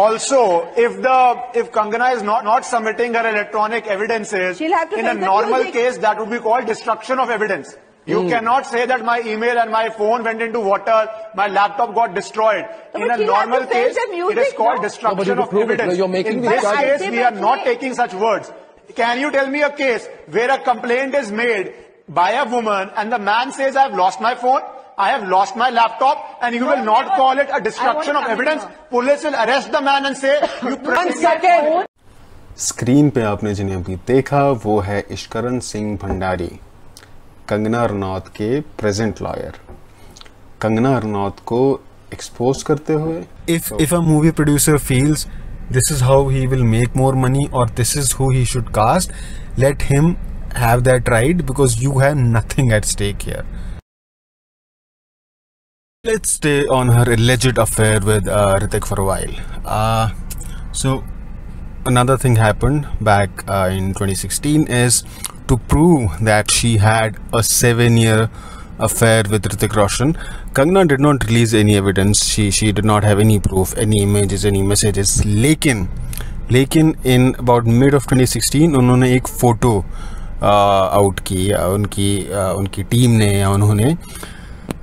also, if Kangana is not submitting her electronic evidences, in a normal case, that would be called destruction of evidence. You cannot say that my email and my phone went into water, my laptop got destroyed. In a normal case, it is called destruction of evidence. In this case, we are not taking such words. Can you tell me a case where a complaint is made by a woman and the man says, I have lost my phone, I have lost my laptop, and you will not call it a destruction of evidence? Police will arrest the man and say, you second. Screen पे आपने जिन्हें अभी देखा वो है इश्करण सिंह भंडारी, कंगना रनौत के present lawyer. Kangana Ranaut को expose करते हुए if a movie producer feels this is how he will make more money or this is who he should cast, let him have that right, because you have nothing at stake here. Let's stay on her alleged affair with Hrithik for a while. So another thing happened back in 2016 is to prove that she had a 7-year affair with Hrithik Roshan. Kangana did not release any evidence. She did not have any proof, any images, any messages. लेकिन in about mid of 2016 उन्होंने एक photo out की उनकी team ने या उन्होंने,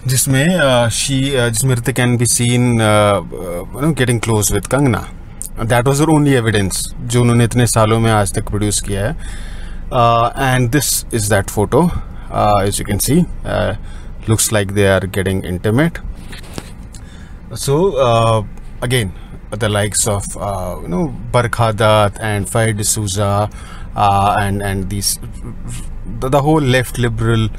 जिसमें Hrithik can be seen getting close with Kangana. That was her only evidence जो उन्होंने इतने सालों में आज तक प्रोड्यूस किया है. And this is that photo. As you can see, looks like they are getting intimate. So again, the likes of Barkha, Dutt and Fayed D'Souza and these the whole left liberal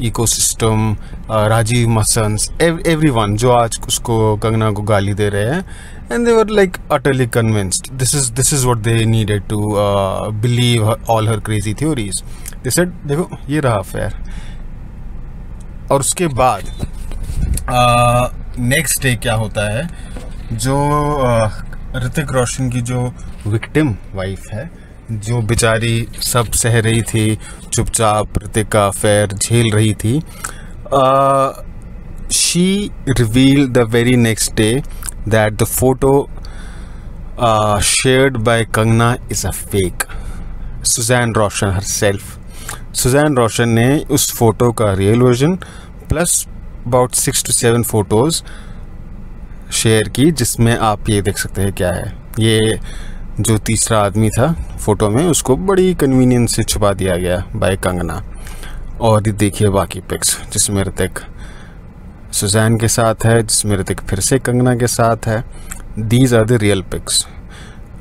ecosystem, Rajiv Masans, everyone जो आज उसको कंगना को गाली दे रहे हैं, and they were like utterly convinced this is what they needed to believe all her crazy theories. They said देखो ये रहा affair. और उसके बाद नेक्स्ट डे क्या होता है, जो ऋतिक रोशन की जो विक्टिम वाइफ है, जो बेचारी सब सह रही थी, चुपचाप ऋतिक का अफेयर झेल रही थी, she revealed the very next day that the photo shared by Kangana is a fake. Sushant Roshan herself. Sushant Roshan ने उस फोटो का real version plus about 6 to 7 photos share की, जिसमें आप ये देख सकते हैं क्या है। ये जो तीसरा आदमी था फोटो में, उसको बड़ी कन्वीनियंस से छुपा दिया गया बाय कंगना। और ये देखिए बाकी पिक्स, जिसमें ऋतिक सुजैन के साथ है, जिसमें ऋतिक फिर से कंगना के साथ है। These are the real pics.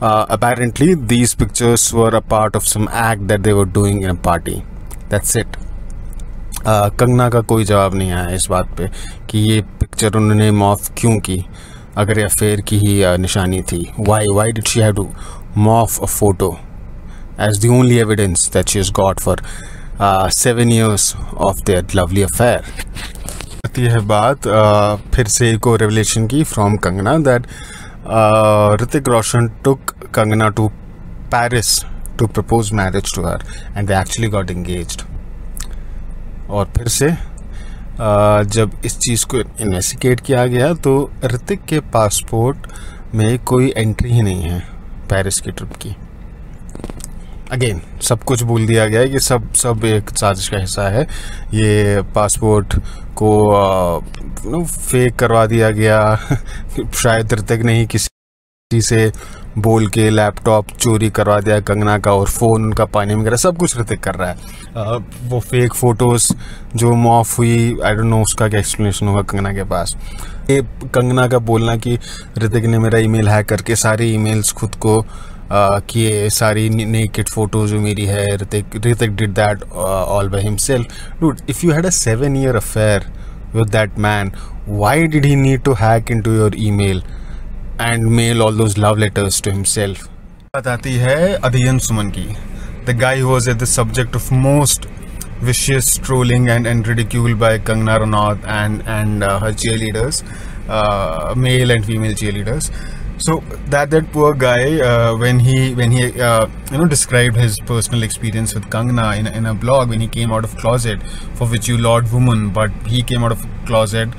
Apparently these pictures were a part of some act that they were doing in a party. That's it. Kangana का कोई जवाब नहीं आया इस बात पे कि ये पिक्चर उन्होंने मॉर्फ क्यों की, अगर ये अफेयर की ही निशानी थी. Why did she have to morph a photo as the only evidence that she has got for 7 years of their lovely affair? आती है बात फिर से एक और रेवलेशन की from Kangana that Hrithik Roshan took Kangana to Paris to propose marriage to her and they actually got engaged. और फिर से जब इस चीज़ को इन्वेस्टिगेट किया गया तो ऋतिक के पासपोर्ट में कोई एंट्री ही नहीं है पेरिस की ट्रिप की. अगेन सब कुछ बोल दिया गया है कि सब एक साजिश का हिस्सा है. ये पासपोर्ट को फेक करवा दिया गया. शायद ऋतिक ने ही किसी से बोल के लैपटॉप चोरी करवा दिया कंगना का, और फ़ोन उनका पानी में गिरा. सब कुछ ऋतिक कर रहा है. वो फेक फ़ोटोज़ जो मॉफ हुई, आई डोंट नो उसका क्या एक्सप्लेनेशन होगा कंगना के पास. ये कंगना का बोलना कि ऋतिक ने मेरा ईमेल हैक करके सारी ईमेल्स खुद को किए, सारी नेकेड फोटो जो मेरी है, Hrithik did that all by himself. Dude, if you had a 7-year affair with that man, why did he need to hack into your email and mail all those love letters to himself? बात आती है अध्ययन सुमन की, the guy who was at the subject of most vicious trolling and ridicule by Kangana Ranaut and her cheerleaders, male and female cheerleaders. So that poor guy, when he described his personal experience with Kangana in a blog when he came out of closet, for which you laud woman, but he came out of closet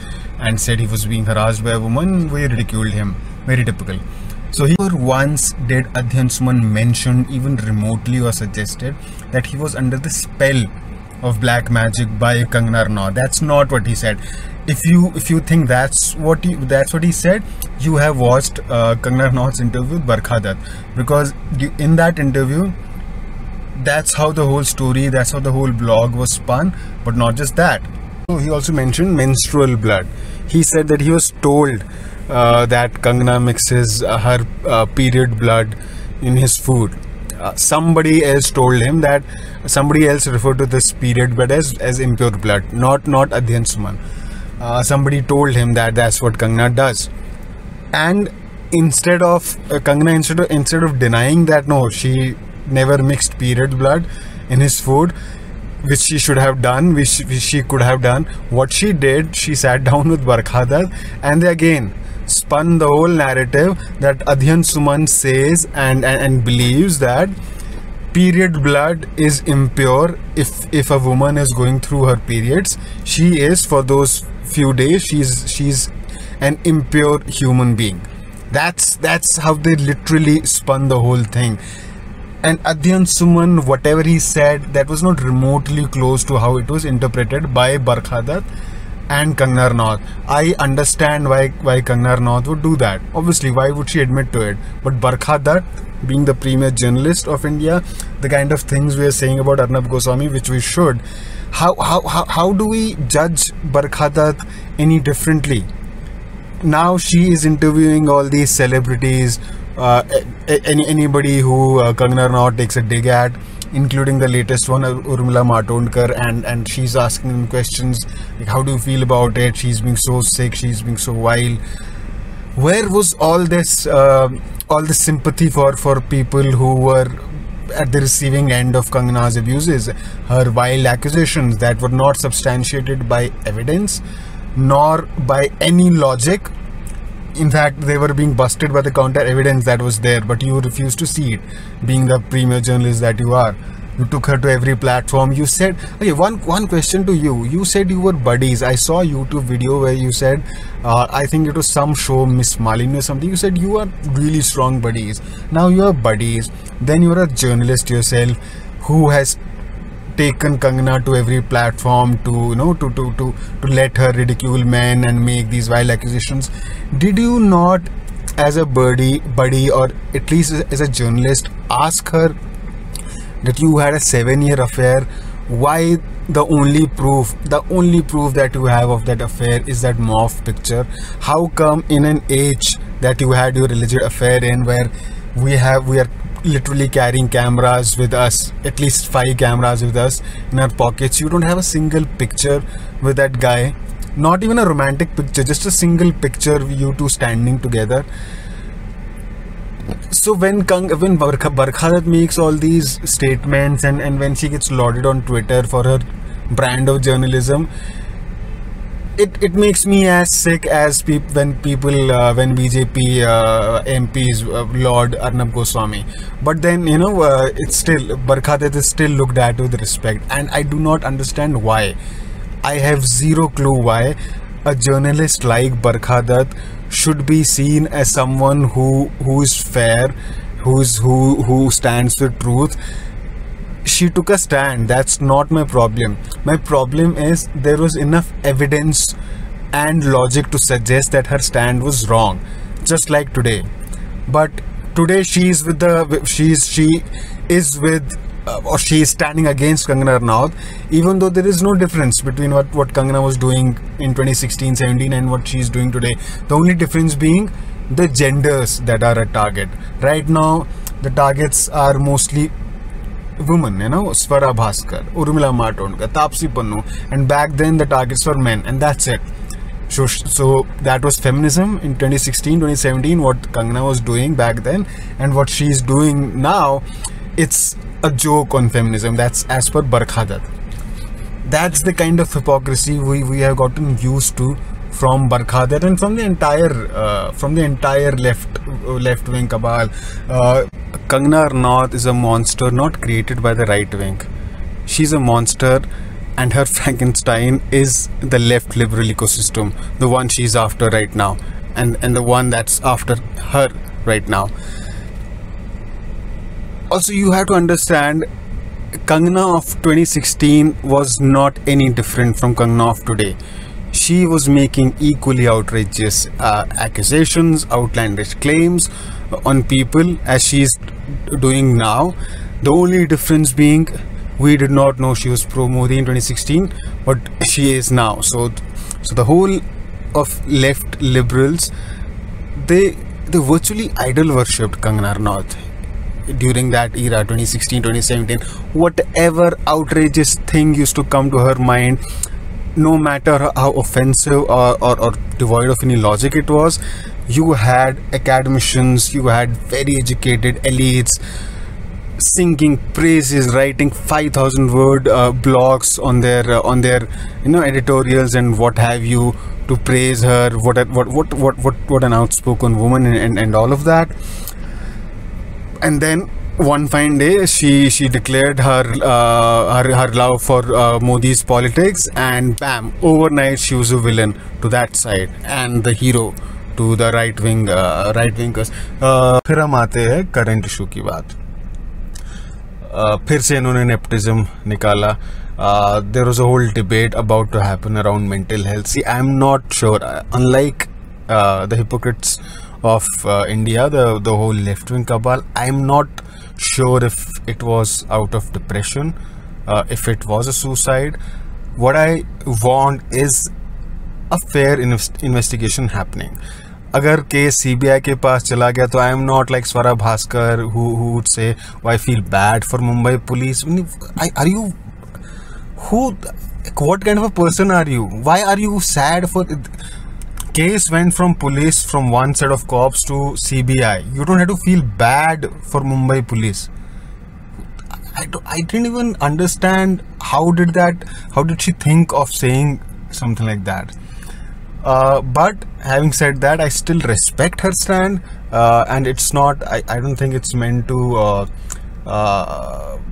and said he was being harassed by a woman, we ridiculed him. Very typical. So he never once did Adhyayan Suman mention even remotely or suggested that he was under the spell of black magic by Kangana Ranaut. That's not what he said. If you think that's what he said, you have watched Kangana Ranaut's interview with Barkha Dutt, because in that interview, that's how the whole story, that's how the whole blog was spun. But not just that. He also mentioned menstrual blood. He said that he was told that Kangana mixes her period blood in his food. Somebody else told him that, somebody else referred to this period blood as impure blood, not Adhyayan Suman. Somebody told him that that's what Kangana does. And instead of Kangana, instead of denying that no, she never mixed period blood in his food, which she should have done, which she could have done, what she did, she sat down with Barkha Dutt and they again spun the whole narrative that Adhyayan Suman says and believes that period blood is impure. If a woman is going through her periods, she is, for those few days, she's an impure human being. That's how they literally spun the whole thing. And Adhyayan Suman, whatever he said, that was not remotely close to how it was interpreted by Barkha Dutt and Kangana Ranaut. I understand why Kangana Ranaut would do that. Obviously, why would she admit to it? But Barkha Dutt, being the premier journalist of India, the kind of things we are saying about Arnab Goswami, which we should, how do we judge Barkha Dutt any differently? Now she is interviewing all these celebrities, anybody who Kangana Ranaut takes a dig at, including the latest one, Urmila Matondkar, and she's asking them questions like, how do you feel about it? She's being so sick, she's being so wild. Where was all this sympathy for people who were at the receiving end of Kangana's abuses, her wild accusations that were not substantiated by evidence nor by any logic? In fact, they were being busted by the counter evidence that was there, but you refused to see it, being the premier journalist that you are. You took her to every platform. You said, okay, one question to you. You said you were buddies. I saw a YouTube video where you said, I think it was some show, Miss Malini or something. You said you are really strong buddies. Now you are buddies. Then you are a journalist yourself who has taken Kangana to every platform to let her ridicule men and make these wild accusations. Did you not, as a buddy, or at least as a journalist, ask her that you had a 7-year affair? Why the only proof that you have of that affair is that morph picture? How come in an age that you had your alleged affair in, where we are literally carrying cameras with us, at least 5 cameras with us in our pockets, you don't have a single picture with that guy? Not even a romantic picture, just a single picture of you two standing together. So when Barkha Dutt makes all these statements and when she gets lauded on Twitter for her brand of journalism, it makes me as sick as when BJP MPs laud Arnab Goswami. But then it's still, Barkha Dutt is still looked at with respect, and I do not understand why. I have zero clue why a journalist like Barkha Dutt should be seen as someone who is fair, who stands for truth. She took a stand. That's not my problem. My problem is there was enough evidence and logic to suggest that her stand was wrong, just like today. But today she is standing against Kangana Ranaut, even though there is no difference between what Kangana was doing in 2016-17 and what she is doing today. The only difference being the genders that are a target. Right now, the targets are mostly women, Swara Bhaskar, Urmila Matondkar, Taapsee Pannu, and back then the targets were men, and that's it. So that was feminism in 2016, 2017, what Kangana was doing back then, and what she's doing now, it's a joke on feminism. That's as per Barkha Dutt. That's the kind of hypocrisy we have gotten used to from Barkha Dutt and from the entire left wing cabal. Kangana Ranaut is a monster not created by the right wing. She's a monster, and her Frankenstein is the left liberal ecosystem, the one she's after right now, and the one that's after her right now. Also, you have to understand, Kangana of 2016 was not any different from Kangana of today. She was making equally outrageous accusations, outlandish claims on people as she's doing now. The only difference being, we did not know she was pro-Modi in 2016, but she is now. So the whole of left liberals, they virtually idol worshipped Kangana Ranaut during that era, 2016, 2017. Whatever outrageous thing used to come to her mind, no matter how offensive or devoid of any logic it was, you had academicians, you had very educated elites singing praises, writing 5,000 word blogs on their editorials and what have you, to praise her. What an outspoken woman, and all of that. And then one fine day, she declared her love for Modi's politics, and bam, overnight she was a villain to that side and the hero to the right wingers. फिर हम आते हैं current issue की बात. फिर से इन्होंने nepotism निकाला. There was a whole debate about to happen around mental health. See, I'm not sure. Unlike the hypocrites of India, the whole left-wing cabal, I'm not sure if it was out of depression, if it was a suicide. What I want is a fair investigation happening. अगर case CBI के पास चला गया तो I am not like Swara Bhaskar who would say, oh, I feel bad for Mumbai police. Are you what kind of a person are you? Why are you sad for case went from police, from one set of cops to CBI? You don't have to feel bad for Mumbai police. I didn't even understand how did she think of saying something like that. But having said that, I still respect her stand, and it's not, I don't think it's meant to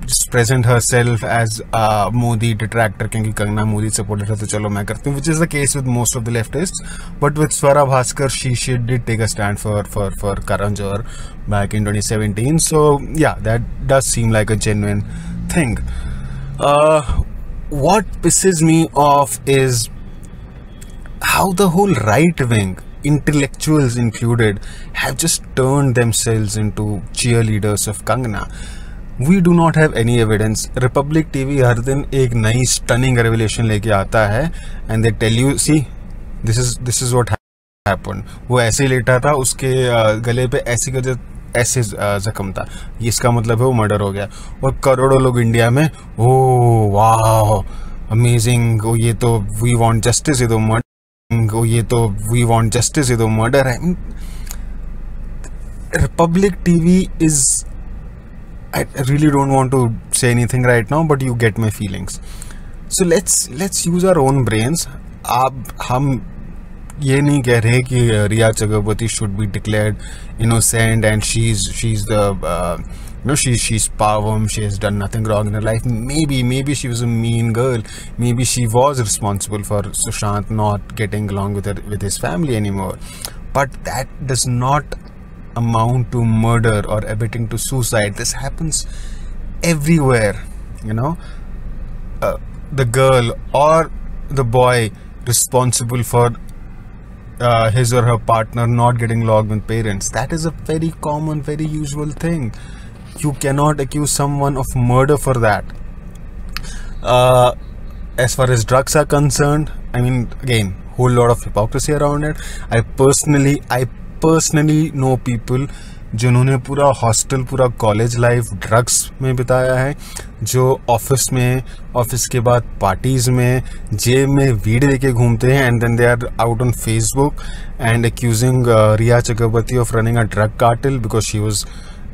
just present herself as a Modi detractor, क्योंकि Kangana Modi supporter है तो चलो मैं करती हूँ, which is the case with most of the leftists. But with Swara Bhaskar, she did take a stand for Karan Johar back in 2017. So yeah, that does seem like a genuine thing. What pisses me off is how the whole right wing, intellectuals included, have just turned themselves into cheerleaders of Kangana. We do not have any evidence. Republic TV हर दिन एक नई stunning revelation लेके आता है, and they tell you, see, this is what happened. वो ऐसे लेटा था, उसके गले पे ऐसे जख्म था, इसका मतलब है वो मर्डर हो गया. और करोड़ों लोग इंडिया में, ओह वाह अमेजिंग, ओ ये तो वी वांट जस्टिस, ये तो मर्डर, ओ ये तो वी वांट जस्टिस, ये तो मर्डर है. Republic TV is, I really don't want to say anything right now, but you get my feelings. So let's use our own brains. हम ये नहीं कह रहे कि Rhea Chakraborty should be declared innocent and she's the she's powerful, she has done nothing wrong in her life. Maybe she was a mean girl. Maybe she was responsible for Sushant not getting along with his family anymore. But that does not amount to murder or abetting to suicide. This happens everywhere, the girl or the boy responsible for his or her partner not getting along with parents. That is a very common, very usual thing. You cannot accuse someone of murder for that. As far as drugs are concerned, I mean, again, whole lot of hypocrisy around it. I personally know people जिन्होंने पूरा hostel, पूरा college life drugs में बिताया है, जो office के बाद parties में, जेब में वीड लेके घूमते हैं, and then they are out on Facebook and accusing Rhea Chakraborty of running a drug cartel because she was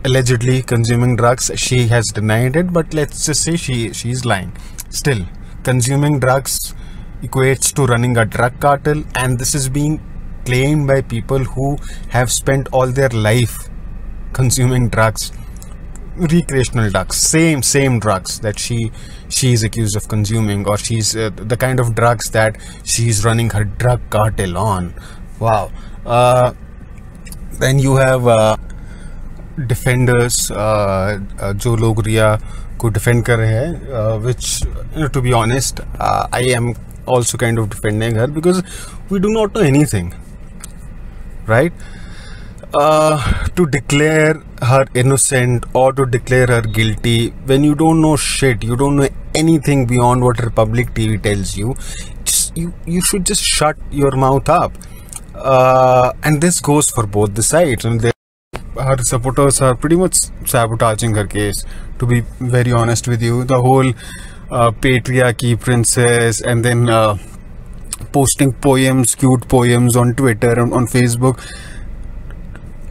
allegedly consuming drugs. She has denied it, but let's just say she is lying. Still, consuming drugs equates to running a drug cartel, and this is being claimed by people who have spent all their life consuming drugs, recreational drugs, same drugs that she is accused of consuming, or she's the kind of drugs that she's running her drug cartel on. Wow. Then you have defenders जो लोग रिया को defend कर रहे हैं, which to be honest I am also kind of defending her because we do not know anything, right? To declare her innocent or to declare her guilty when you don't know shit, you don't know anything beyond what Republic TV tells you, you should just shut your mouth up. And this goes for both the sides. And her supporters are pretty much sabotaging her case, to be very honest with you. The whole patriarchy princess, and then posting poems, cute poems on Twitter and on Facebook.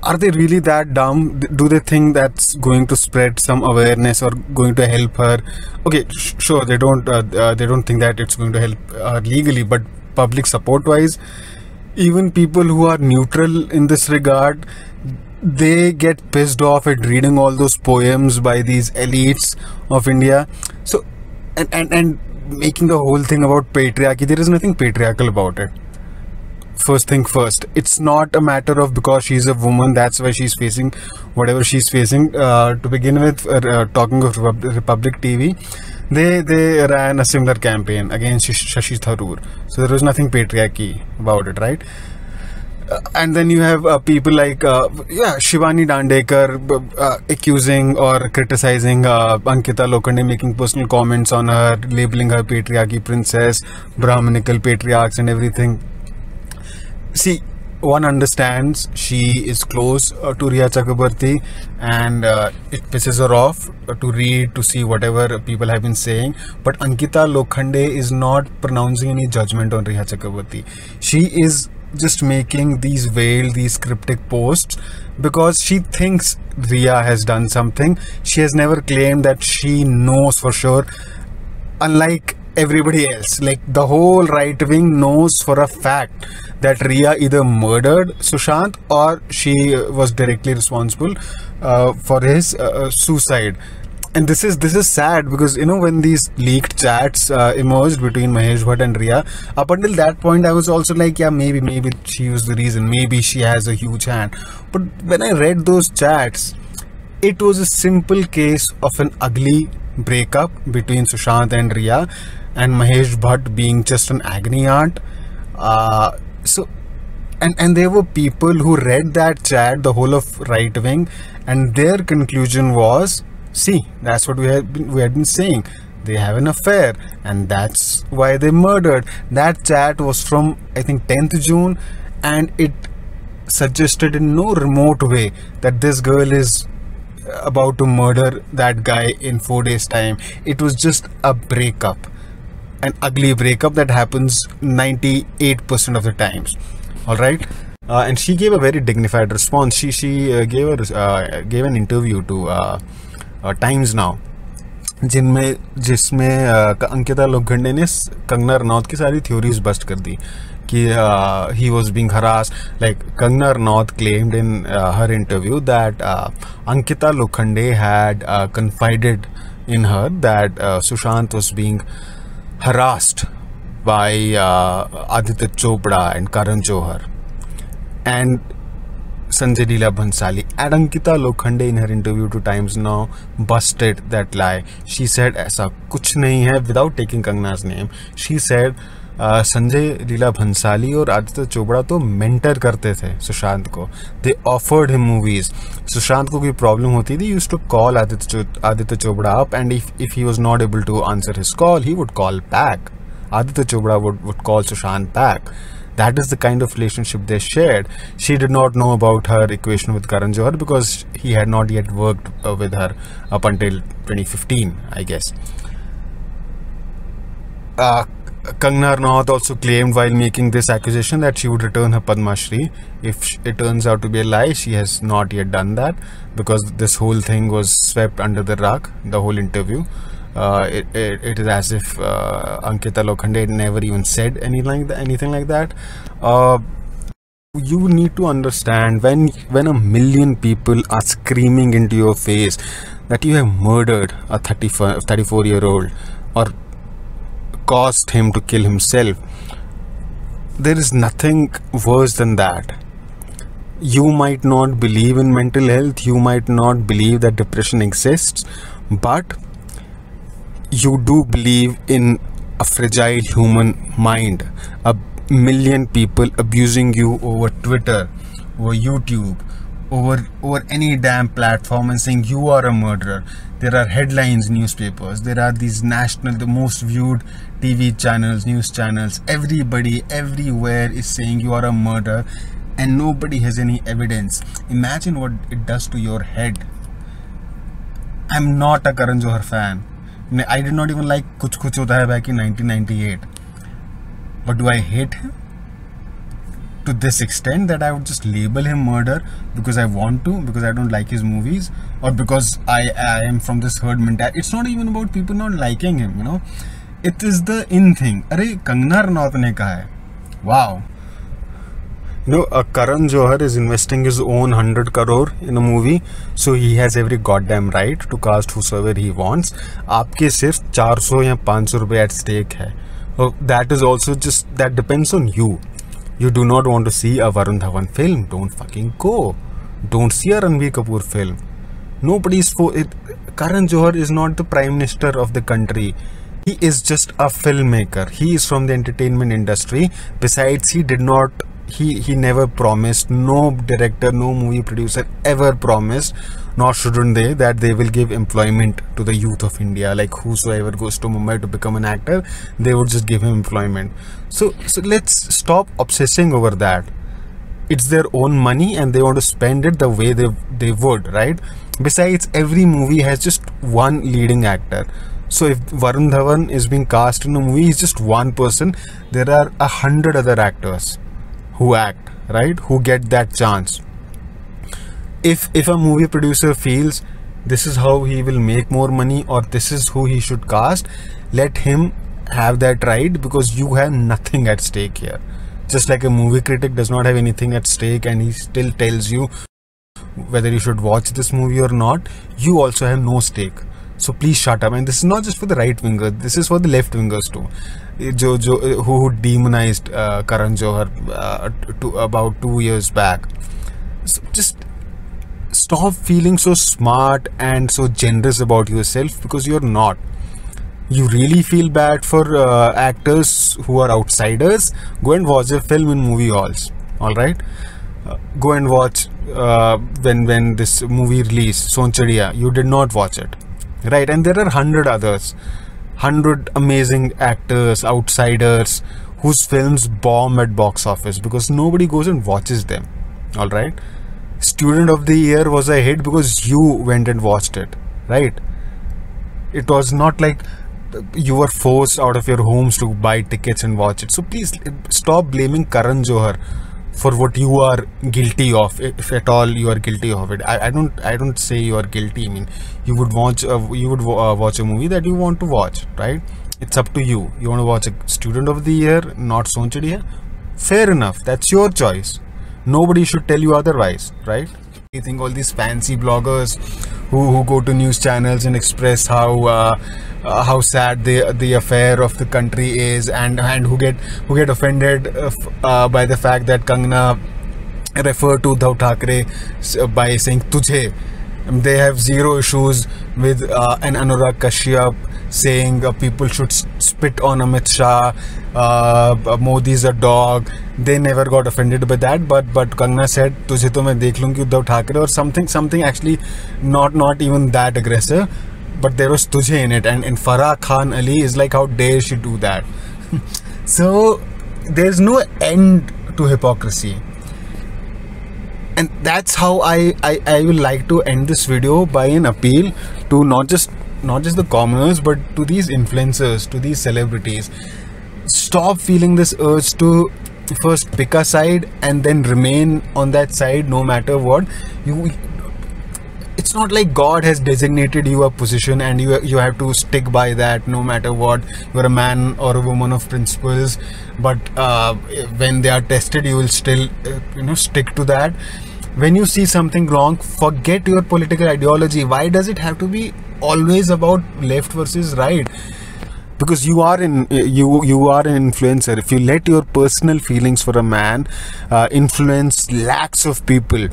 Are they really that dumb? Do they think that's going to spread some awareness or going to help her? Okay, sure, they don't think that it's going to help her legally, but public support wise, even people who are neutral in this regard, they get pissed off at reading all those poems by these elites of India. So and making the whole thing about patriarchy, there is nothing patriarchal about it. First thing first, it's not a matter of because she's a woman that's why she's facing whatever she's facing. To begin with, talking of Republic TV, they ran a similar campaign against Shashi Tharoor, so there was nothing patriarchy about it, right? And then you have people like Shivani Dandekar accusing or criticizing Ankita Lokhande, making personal comments on her, labeling her patriarchy princess, Brahminical patriarchs and everything. See, one understands she is close to Rhea Chakraborty, and it pisses her off to read, to see whatever people have been saying. But Ankita Lokhande is not pronouncing any judgment on Rhea Chakraborty. She is just making these veiled, these cryptic posts because she thinks Rhea has done something. She has never claimed that she knows for sure, unlike everybody else. Like the whole right wing knows for a fact that Rhea either murdered Sushant or she was directly responsible for his suicide. And this is sad because, you know, when these leaked chats emerged between Mahesh Bhatt and Rhea, up until that point I was also like, yeah, maybe she was the reason, maybe she has a huge hand. But when I read those chats, it was a simple case of an ugly breakup between Sushant and Rhea, and Mahesh Bhatt being just an agony aunt. And there were people who read that chat, the whole of right wing, and their conclusion was, see, that's what we had been saying. They have an affair, and that's why they murdered. That chat was from, I think, 10th June, and it suggested in no remote way that this girl is about to murder that guy in 4 days' time. It was just a breakup, an ugly breakup that happens 98% of the times. All right. And she gave a very dignified response. She gave an interview to Times Now, जिसमें अंकिता लोखंडे ने कंगना रनौत की सारी theories bast कर दी कि he was being harassed. Like Kangana Ranaut claimed in her interview that Ankita Lokhande had confided in her that Sushant was being harassed by Aditya Chopra and Karan Johar and Sanjay Leela Bhansali. And Ankita Lokhande in her interview to Times Now busted that lie. She said ऐसा कुछ नहीं है, without taking Kangana's name. She said Sanjay Leela Bhansali और आदित्य चोपड़ा तो mentor करते थे सुशांत को. They offered him movies. Sushant को कोई प्रॉब्लम होती थी, used to call Aditya Chopra up, and if he was not able to answer his call, he would call back. Aditya Chopra would call Sushant back. That is the kind of relationship they shared. She did not know about her equation with Karan Johar because he had not yet worked with her up until 2015, I guess. Kangana Ranaut also claimed while making this accusation that she would return her Padma Shri. If it turns out to be a lie, she has not yet done that because this whole thing was swept under the rug, the whole interview. It is as if Ankita Lokhande never even said anything like that. You need to understand, when a million people are screaming into your face that you have murdered a 34-year-old or caused him to kill himself, there is nothing worse than that. You might not believe in mental health, you might not believe that depression exists, but you do believe in a fragile human mind. A million people abusing you over Twitter, over YouTube, over any damn platform and saying you are a murderer. There are headlines, newspapers, there are these the most viewed TV channels, news channels. Everybody, everywhere is saying you are a murderer, and nobody has any evidence. Imagine what it does to your head. I'm not a Karan Johar fan. I did not even like Kuch Kuch Hota Hai back in 1998. But do I hate him to this extent that I would just label him murder because I want to, because I don't like his movies, or because I am from this herd mentality? It's not even about people not liking him, you know. It is the in thing. Arey, Kangana Ranaut ne kaha hai. Wow. You know, Karan Johar is investing his own 100 crore in a movie, so he has every goddamn right to cast whosoever he wants. आपके सिर्फ 400 या 500 रुपए at stake है. That is also just, that depends on you. You do not want to see a Varun Dhawan film, don't fucking go. Don't see a Ranbir Kapoor film. Nobody's for it. Karan Johar is not the Prime Minister of the country. He is just a filmmaker. He is from the entertainment industry. Besides, he did not, he never promised, no director, no movie producer ever promised, nor shouldn't they, that they will give employment to the youth of India. Like whosoever goes to Mumbai to become an actor, they would just give him employment. So let's stop obsessing over that. It's their own money and they want to spend it the way they would, right? Besides, every movie has just one leading actor. So if Varun Dhawan is being cast in a movie, he's just one person. There are 100 other actors who act, right? Who get that chance. If a movie producer feels this is how he will make more money, or this is who he should cast, let him have that right, because you have nothing at stake here. Just like a movie critic does not have anything at stake and he still tells you whether you should watch this movie or not, you also have no stake. So please shut up. And this is not just for the right wingers, this is for the left wingers too, who demonized Karan Johar about 2 years back. So just stop feeling so smart and so generous about yourself, because you're not. You really feel bad for actors who are outsiders? Go and watch a film in movie halls. Alright? Go and watch when this movie released, Sonchadiya. You did not watch it. Right? And there are 100 others. 100 amazing actors, outsiders, whose films bomb at box office because nobody goes and watches them. Alright? Student of the Year was a hit because you went and watched it. Right? It was not like you were forced out of your homes to buy tickets and watch it. So please stop blaming Karan Johar for what you are guilty of, if at all you are guilty of it. I don't say you are guilty. I mean, you would watch a movie that you want to watch, right? It's up to you. You want to watch a Student of the Year, not Sonchadiya? Fair enough. That's your choice. Nobody should tell you otherwise, right? I think all these fancy bloggers who go to news channels and express how sad the affair of the country is, and who get offended by the fact that Kangana referred to Uddhav Thackeray by saying "tujhe." They have zero issues with an Anurag Kashyap saying people should spit on Amit Shah, Modi's a dog. They never got offended by that, but Kangana said "tujhe to main dekh lungi Uddhav Thackeray," or something actually not even that aggressive, but there was "tujhe" in it, and Farah Khan Ali is like, how dare she do that? So there's no end to hypocrisy. And that's how I will like to end this video, by an appeal to not just the commoners, but to these influencers, to these celebrities. Stop feeling this urge to first pick a side and then remain on that side no matter what. It's not like God has designated you a position and you have to stick by that no matter what. You're a man or a woman of principles, but when they are tested, you will still stick to that. When you see something wrong, forget your political ideology. Why does it have to be always about left versus right? because you are an influencer. If you let your personal feelings for a man influence lakhs of people,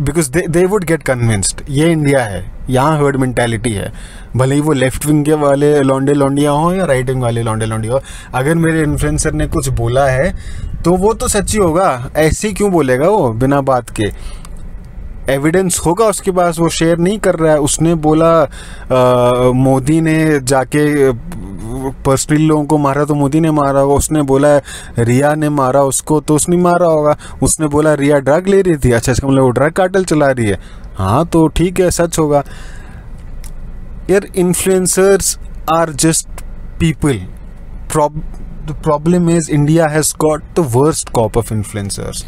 because they would get convinced. ये India है, यहाँ herd mentality है, भले ही वो left wing के वाले लौंडे लौंडियाँ हो या राइट विंग वाले लौंडे लौंडियाँ हो, अगर मेरे इन्फ्लुएंसर ने कुछ बोला है तो वो तो सच्ची होगा, ऐसे ही क्यों बोलेगा वो बिना बात के, एविडेंस होगा उसके पास, वो शेयर नहीं कर रहा है। उसने बोला मोदी ने जाके पर्सनली लोगों को मारा तो मोदी ने मारा होगा, उसने बोला रिया ने मारा उसको तो उसने मारा होगा, उसने बोला रिया ड्रग ले रही थी, अच्छा इसका मतलब वो ड्रग कार्टेल चला रही है, हाँ तो ठीक है, सच होगा। यार influencers are just people. The problem is India has got the worst crop of influencers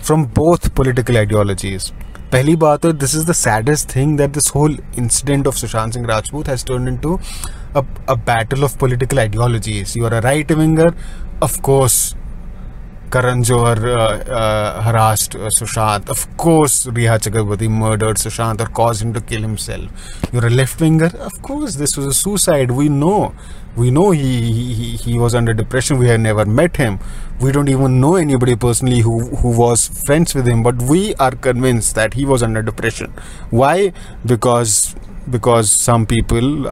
from both political ideologies. पहली बात है, this is the saddest thing that this whole incident of Sushant Singh Rajput has turned into a battle of political ideologies. You are a right winger, of course Karan Johar harassed Sushant, of course Rhea Chakraborty murdered Sushant or caused him to kill himself. You're a left winger, of course this was a suicide. We know he was under depression. We have never met him, we don't even know anybody personally who was friends with him, but we are convinced that he was under depression. Why? Because some people